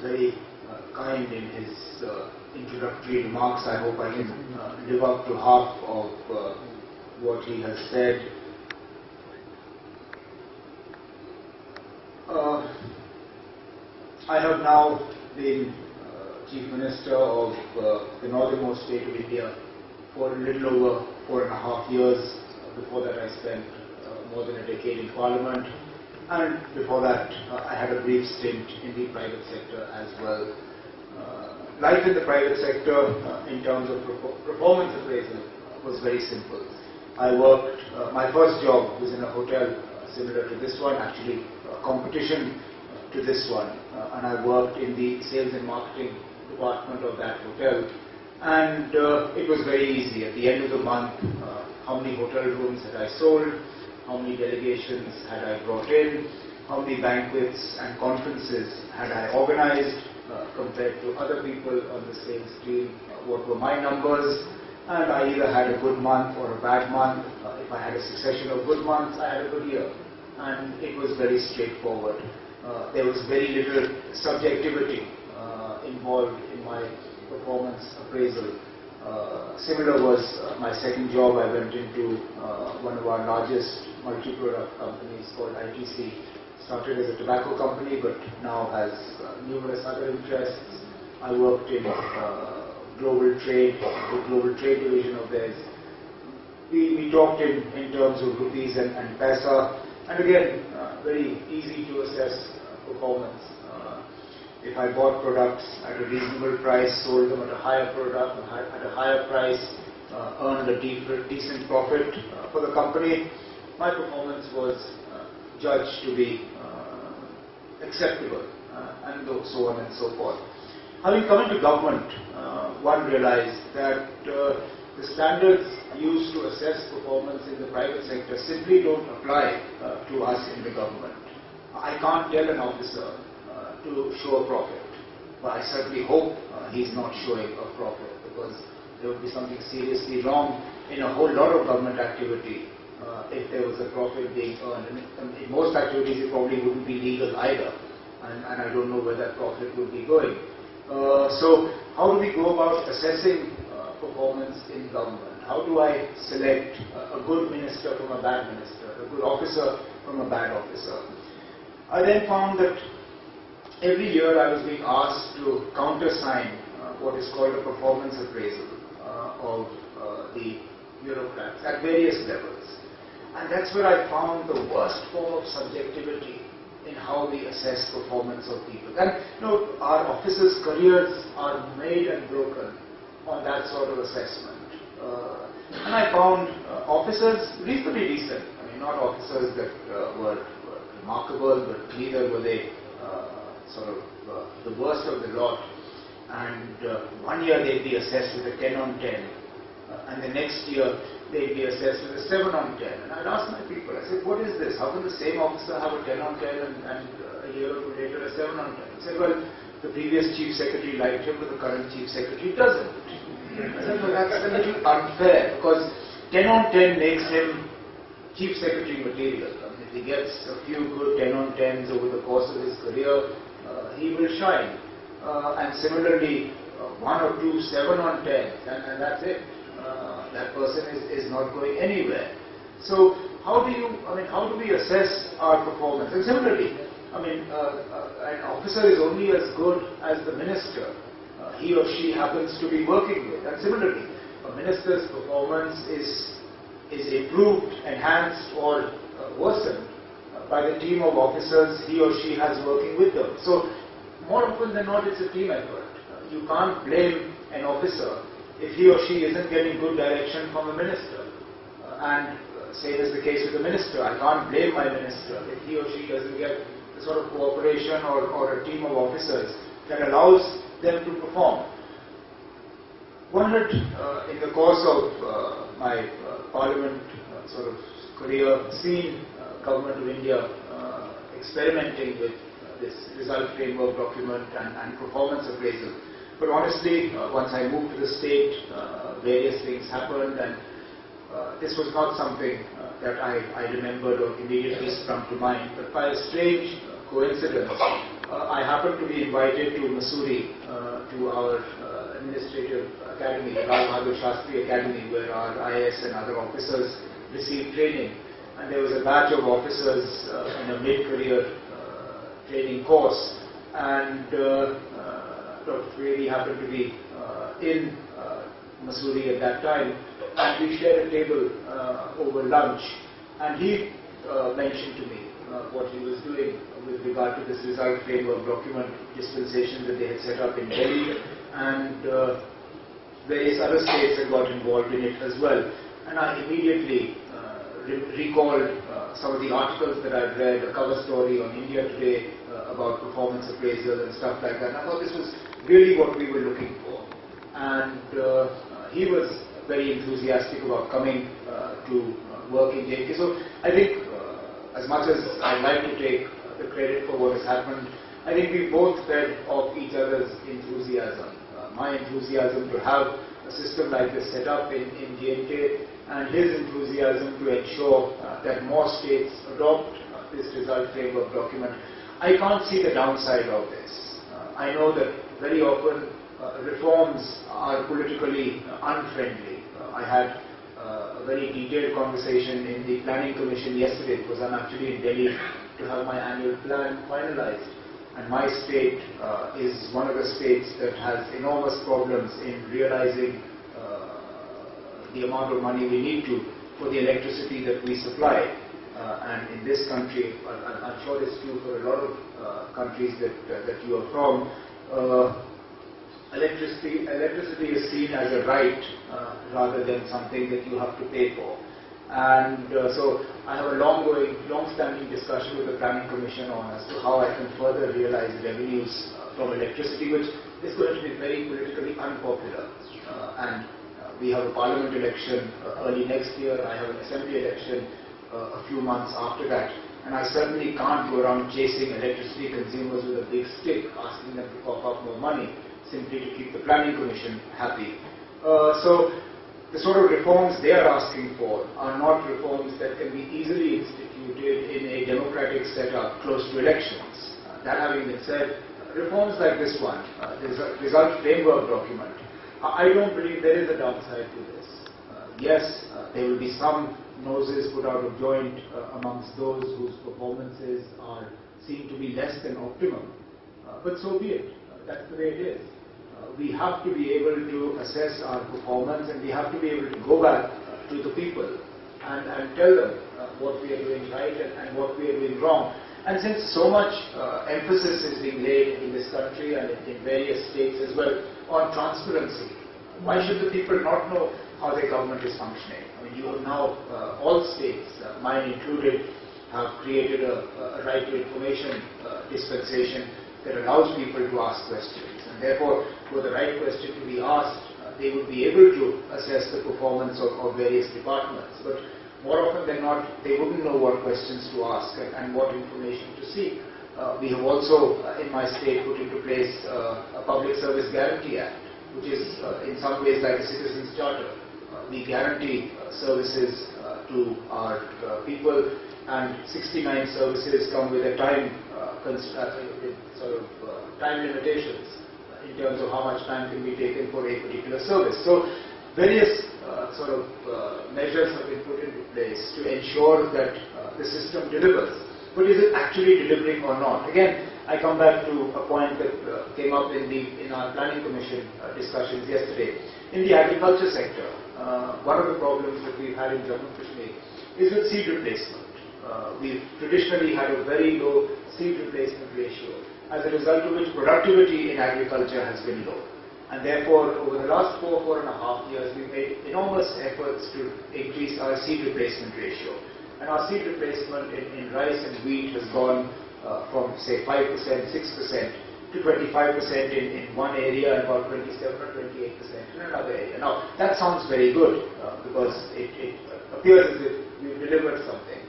very kind in his introductory remarks. I hope I can live up to half of what he has said. I have now been Chief Minister of the northernmost state of India for a little over 4.5 years. Before that I spent more than a decade in Parliament, and before that I had a brief stint in the private sector as well. Life in the private sector in terms of performance appraisal was very simple. I worked, my first job was in a hotel similar to this one, actually competition to this one, and I worked in the sales and marketing department of that hotel, and it was very easy. At the end of the month, how many hotel rooms had I sold, how many delegations had I brought in, how many banquets and conferences had I organized compared to other people on the sales team, what were my numbers, and I either had a good month or a bad month. If I had a succession of good months, I had a good year, and it was very straightforward. There was very little subjectivity involved in my performance appraisal. Similar was my second job. I went into one of our largest multi-product companies called ITC. Started as a tobacco company, but now has numerous other interests. I worked in global trade, the global trade division of theirs. We talked in terms of rupees and paisa, and again, very easy to assess performance. If I bought products at a reasonable price, sold them at a higher product, at a higher price, earned a decent profit for the company, my performance was judged to be acceptable, and so on and so forth. Having come into government, one realized that the standards used to assess performance in the private sector simply don't apply to us in the government. I can't tell an officer to show a profit, but I certainly hope he's not showing a profit, because there would be something seriously wrong in a whole lot of government activity if there was a profit being earned. And in most activities it probably wouldn't be legal either, and I don't know where that profit would be going. So how do we go about assessing performance in government? How do I select a good minister from a bad minister, a good officer from a bad officer? I then found that every year I was being asked to countersign what is called a performance appraisal of the bureaucrats at various levels. And that's where I found the worst form of subjectivity in how we assess performance of people. And our officers' careers are made and broken on that sort of assessment. And I found officers reasonably decent. I mean, not officers that were remarkable, but neither were they sort of the worst of the lot. And one year they'd be assessed with a 10 on 10, and the next year they'd be assessed with a 7 on 10. And I'd ask my people, I said, what is this? How can the same officer have a 10 on 10 and a year or two later a 7 on 10? I said, well, the previous chief secretary liked him, but the current chief secretary doesn't. I said, well, that's a little unfair, because 10 on 10 makes him chief secretary material. I mean, if he gets a few good 10 on 10s over the course of his career, he will shine. And similarly, 1 or 2 7 on 10s, and that's it. That person is not going anywhere. So how do we assess our performance? And similarly, an officer is only as good as the minister he or she happens to be working with. And similarly, a minister's performance is improved, enhanced, or worsened by the team of officers he or she has working with them. So more often than not, it's a team effort. You can't blame an officer if he or she isn't getting good direction from a minister. And same is the case with the minister. I can't blame my minister if he or she doesn't get the sort of cooperation or a team of officers that allows them to perform. One had, in the course of my Parliament sort of career, seen Government of India experimenting with this result framework document and performance appraisal. But honestly, once I moved to the state, various things happened, and this was not something that I remembered or immediately sprung to mind. But by a strange coincidence. I happened to be invited to Missouri, to our administrative academy, Lal Bahadur Shastri Academy, where our IAS and other officers received training. And there was a batch of officers in a mid-career training course, and Dr. Trivedi happened to be in Missouri at that time, and we shared a table over lunch, and he mentioned to me what he was doing with regard to this result framework document dispensation that they had set up in Delhi, and various other states had got involved in it as well. And I immediately recalled some of the articles that I'd read, a cover story on India Today about performance appraisal and stuff like that. And I thought this was really what we were looking for. And he was very enthusiastic about coming to work in JK. So I think as much as I'd like to take the credit for what has happened, I think we both fed off each other's enthusiasm. My enthusiasm to have a system like this set up in J&K, and his enthusiasm to ensure that more states adopt this result framework document. I can't see the downside of this. I know that very often reforms are politically unfriendly. I had a very detailed conversation in the Planning Commission yesterday, because I'm actually in Delhi to have my annual plan finalized. And my state is one of the states that has enormous problems in realizing the amount of money we need for the electricity that we supply. And in this country, I'm sure it's true for a lot of countries that you are from, electricity is seen as a right rather than something that you have to pay for. And so I have a long-standing discussion with the Planning Commission on as to how I can further realize revenues from electricity, which is going to be very politically unpopular. And we have a parliament election early next year. I have an assembly election a few months after that. And I certainly can't go around chasing electricity consumers with a big stick, asking them to cough up more money, simply to keep the Planning Commission happy. So the sort of reforms they are asking for are not reforms that can be easily instituted in a democratic setup close to elections. That having been said, reforms like this one, the result framework document, I don't believe there is a downside to this. Yes, there will be some noses put out of joint amongst those whose performances are seen to be less than optimum, but so be it. That's the way it is. We have to be able to assess our performance, and we have to be able to go back to the people and tell them what we are doing right and what we are doing wrong. And since so much emphasis is being laid in this country and in various states as well on transparency, why should the people not know how their government is functioning? I mean, you have now, all states, mine included, have created a right to information dispensation that allows people to ask questions. And therefore, for the right question to be asked, they would be able to assess the performance of various departments. But more often than not, they wouldn't know what questions to ask and what information to seek. We have also, in my state, put into place a Public Service Guarantee Act, which is in some ways like a citizen's charter. We guarantee services to our people, and 69 services come with a time time limitations in terms of how much time can be taken for a particular service. So various measures have been put into place to ensure that the system delivers. But is it actually delivering or not? Again, I come back to a point that came up in our Planning Commission discussions yesterday. In the agriculture sector, one of the problems that we've had in Jammu and Kashmir is with seed replacement. We've traditionally had a very low seed replacement ratio, as a result of which productivity in agriculture has been low. And therefore, over the last 4.5 years, we've made enormous efforts to increase our seed replacement ratio. And our seed replacement in rice and wheat has gone from, say, 5%, 6% to 25% in one area and about 27 or 28% in another area. Now, that sounds very good because it appears as if we've delivered something.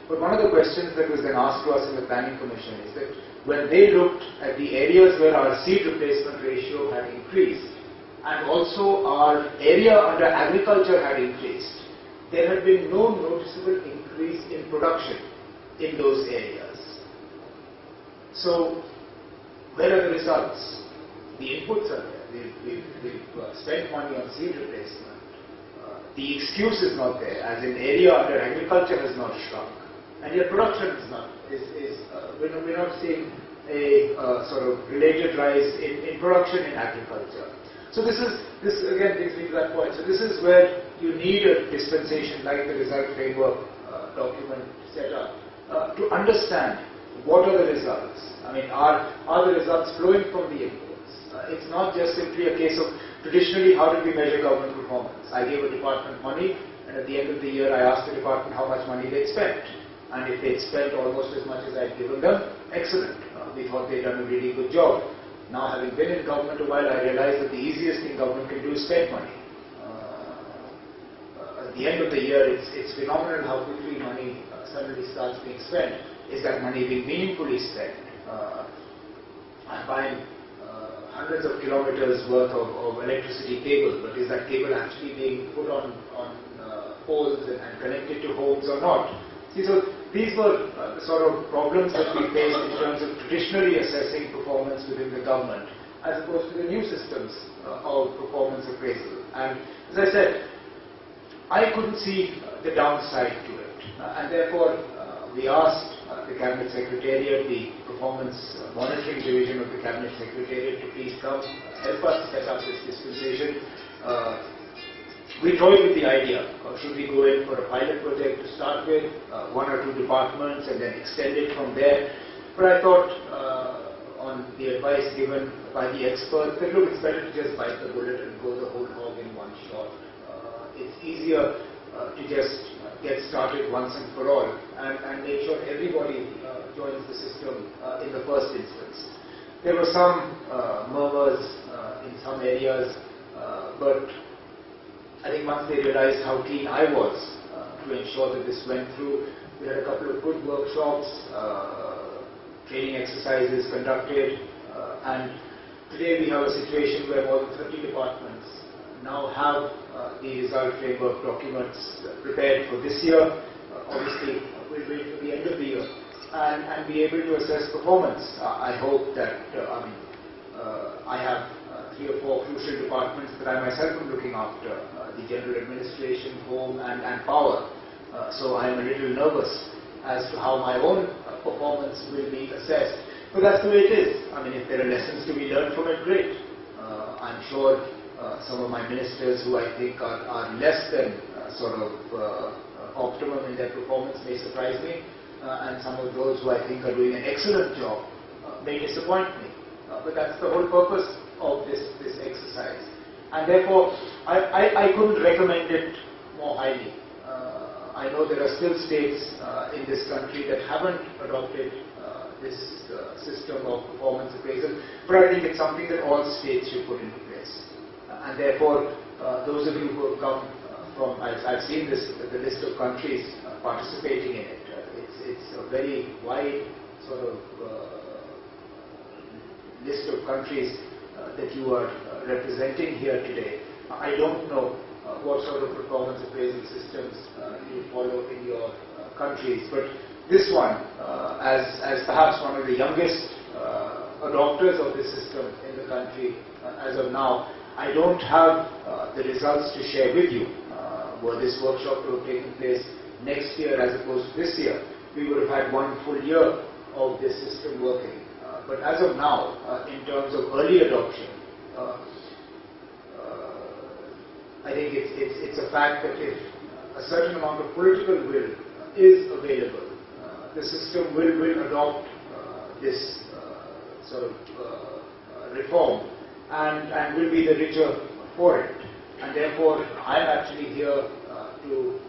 But one of the questions that was then asked to us in the Planning Commission is that when they looked at the areas where our seed replacement ratio had increased and also our area under agriculture had increased, there had been no noticeable increase in production in those areas. So, where are the results? The inputs are there. We've spent money on seed replacement. The excuse is not there, as in area under agriculture has not shrunk, and yet production is not. We're not seeing a sort of related rise in production in agriculture. So this again brings me to that point. So this is where you need a dispensation like the result framework document set up to understand what are the results. I mean, are the results flowing from the inputs? It's not just simply a case of traditionally how did we measure government performance? I gave a department money, and at the end of the year I asked the department how much money they'd spent. And if they'd spent almost as much as I'd given them, excellent. We thought they'd done a really good job. Now, having been in government a while, I realized that the easiest thing government can do is spend money. At the end of the year, it's phenomenal how quickly money suddenly starts being spent. Is that money being meaningfully spent? I'm buying hundreds of kilometers worth of electricity cable, but is that cable actually being put on poles and connected to homes or not? See, so these were the sort of problems that we faced in terms of traditionally assessing performance within the government, as opposed to the new systems of performance appraisal. And as I said, I couldn't see the downside to it, and therefore we asked the Cabinet Secretariat, the Performance Monitoring Division of the Cabinet Secretariat, to please come help us set up this dispensation. We toyed with the idea, should we go in for a pilot project to start with, one or two departments, and then extend it from there. But I thought, on the advice given by the experts, that look, it's better to just bite the bullet and go the whole hog in one shot. It's easier to just get started once and for all, and make sure everybody joins the system in the first instance. There were some murmurs in some areas, but I think once they realized how keen I was to ensure that this went through, we had a couple of good workshops, training exercises conducted, and today we have a situation where more than 30 departments now have the result framework documents prepared for this year. Obviously, we'll wait for the end of the year and be able to assess performance. I hope that I have 3 or 4 crucial departments that I myself am looking after, the general administration, home and power. So I am a little nervous as to how my own performance will be assessed. But that's the way it is. I mean, if there are lessons to be learned from it, great. I'm sure some of my ministers who I think are less than optimum in their performance may surprise me, and some of those who I think are doing an excellent job may disappoint me. But that's the whole purpose of this exercise. And therefore, I couldn't recommend it more highly. I know there are still states in this country that haven't adopted this system of performance appraisal, but I think it's something that all states should put into place. And therefore, those of you who have come from, I've seen the list of countries participating in it. It's a very wide sort of list of countries that you are representing here today. I don't know what sort of performance appraisal systems you follow in your countries, but this one, as perhaps one of the youngest adopters of this system in the country as of now, I don't have the results to share with you. Were this workshop to have taken place next year as opposed to this year, we would have had 1 full year of this system working. But as of now, in terms of early adoption, I think it's a fact that if a certain amount of political will is available, the system will adopt this sort of reform and will be the richer for it. And therefore, I'm actually here to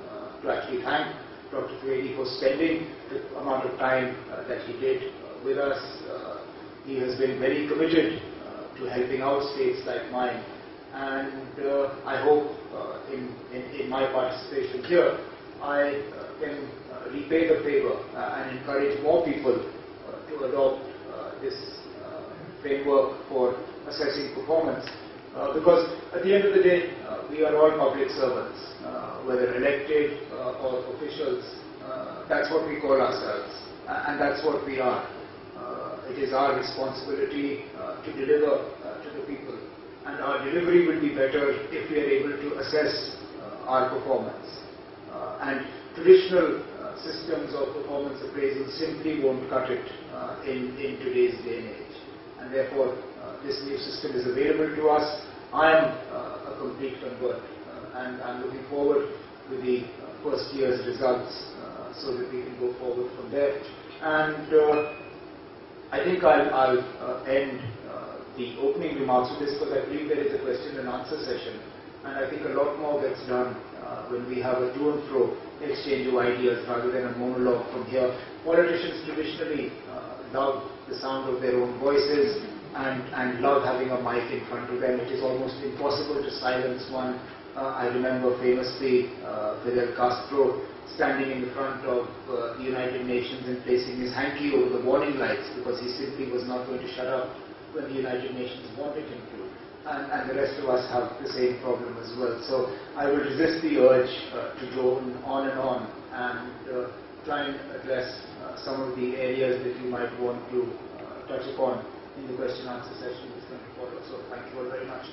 actually thank Dr. Trivedi for spending the amount of time that he did with us. He has been very committed to helping out states like mine, and I hope in my participation here, I can repay the favor and encourage more people to adopt this framework for assessing performance. Because at the end of the day, we are all public servants, whether elected or officials. That's what we call ourselves, and that's what we are. it is our responsibility to deliver to the people. And our delivery will be better if we are able to assess our performance. And traditional systems of performance appraisal simply won't cut it in today's day and age. And therefore, this new system is available to us. I am a complete convert, and I'm looking forward to the first year's results so that we can go forward from there. And I think I'll end the opening remarks with this, because I believe there is a question and answer session, and I think a lot more gets done when we have a to and fro exchange of ideas rather than a monologue from here. Politicians traditionally love the sound of their own voices and love having a mic in front of them. It is almost impossible to silence one. I remember famously Fidel Castro standing in the front of the United Nations and placing his hanky over the warning lights because he simply was not going to shut up when the United Nations wanted him to. And the rest of us have the same problem as well. So I will resist the urge to go on and try and address some of the areas that you might want to touch upon in the question answer session that's going to follow. So thank you all very much.